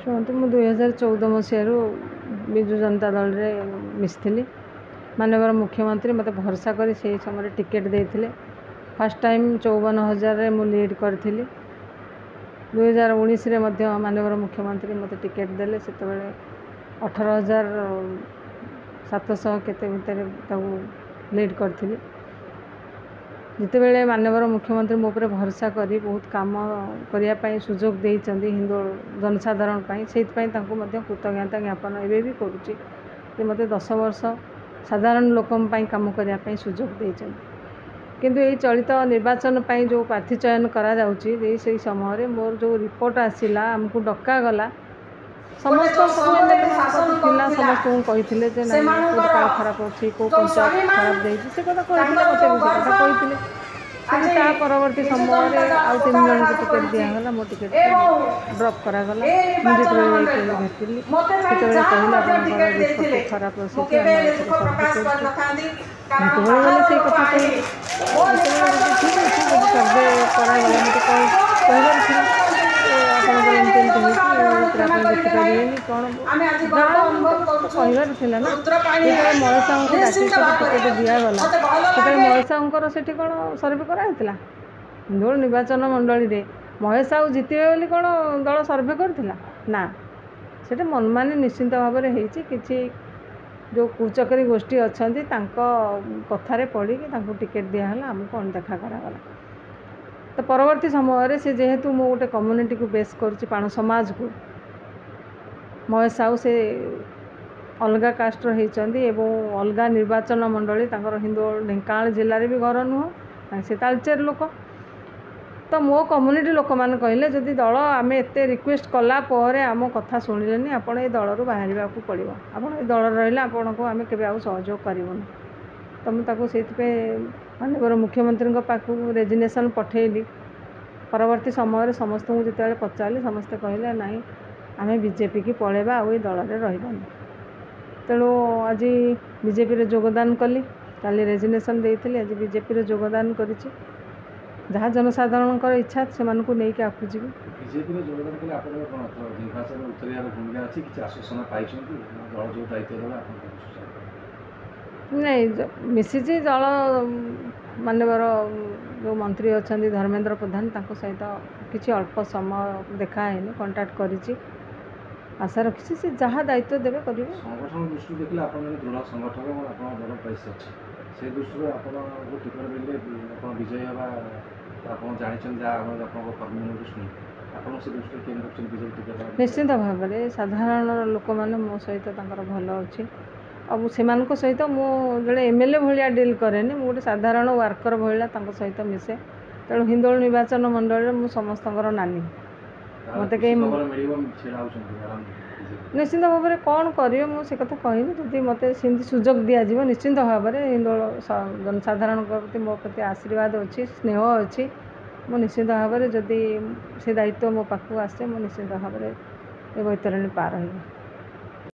शुणु मु 2014 मसीह विजु जनता दल रे मिसली माननीय मुख्यमंत्री मत भरसा कर समय टिकेट देते फर्स्ट टाइम 54,000 मु लीड करी 2019 माननीय मुख्यमंत्री मत टिकेट देले से 18,700 केते भितर लीड करी जितेबले माननीय मुख्यमंत्री मो पर भरसा करी बहुत काम करने सुजोग देइचंदी हिंदू जनसाधारण से कृतज्ञता ज्ञापन एवं भी करुच्ची मत 10 वर्ष साधारण लोकम काम करने सुजोग देइचंदी किंतु ये चलित निर्वाचन जो प्रार्थी चयन करा जाउची से समय मोर जो रिपोर्ट आसला आमको डका गला समस्त समस्त कही खराब अच्छी कौ पंचायत खराब देखिए से कथा कही परवर्ती समय आउ 3 जन को टिकेट दिगला मो टिकेट ड्रप करागला मुझे भेटली कहला रिपोर्ट खराब अच्छे से कथा कही ठीक अच्छे सर्वे करागला मत कहबार देखिपारे कौन कहबार ना महेशा को टिकेट दिगला से महेशा से कौन सर्वे कराइला हिंदोल निर्वाचन मंडली रे महेश साहू जीतबे बोली कौन दल सर्वे करथिला ना से मनमानी निश्चिंत भाव में किसी जो कुचकरी गोष्ठी अच्छा कथार पड़ी टिकेट दिगला आमको अणदेखा करागला तो परवर्ती समय से जेहेतु मु गोटे कम्युनिटी को बेस करुच्ची पाण समाज को महेश साहू से अलग कास्ट होती अलग निर्वाचन मंडली हिंदोल ढेंकानाल जिले में भी घर नुह से तालचेर लोक तो मो कम्युनिटी लोक मैंने कहले जदि दल आम एत रिक्वेस्ट कलापर आम कथा शुणिले आपड़ ये दल रू बाहर को पड़ो आप दल रहा आपन को आम के सहयोग करूँ तो मुझे माननीय मुख्यमंत्री पाखु रेजिग्नेशन पठेली परवर्ती समय समस्त को जिते पचारि समस्ते कहले ना आम बीजेपी की पलैबा आ दल में रही तेणु आज बीजेपी योगदान कली काली रेजिग्नेशन देती आज बीजेपी योगदान करी जहाँ जनसाधारण इच्छा से नहीं आखुजी नहीं मिसी दल माननीय जो मंत्री अच्छा धर्मेंद्र प्रधान सहित किसी अल्प समय देखाए कंटाक्ट करी आशा रखी से जहाँ दायित्व देवे करेंगे संगठन दृष्टि देखिए आप दृढ़ संगठन और बड़ पैसा अच्छे से दृष्टि आपको टिकट मिले आप विजयी हाँ आप जानते जहाँ कर्मी दृष्टि आप से दृष्टि टिकट निश्चिंत भाव में साधारण लोक मैंने मो सहित भल अच्छे अब से सहित मुझे एमएलए भाया डिल कैनि गोटे साधारण वर्कर भाया सहित मिसे तेणु हिंदोल निर्वाचन मंडल में समस्त नानी मत कहीं निश्चिंत भाव में कौन कर मुझे कथा कहनी जदि मत सुजोग दिज्व निश्चिंत भाव में हिंदोल जनसाधारण प्रति मो प्रति आशीर्वाद अच्छी स्नेह अच्छी मो निश्चिंत भाव में जदि से दायित्व मो पाखु आसे मो निश्चिंत भाव में बैतरणी पार हो।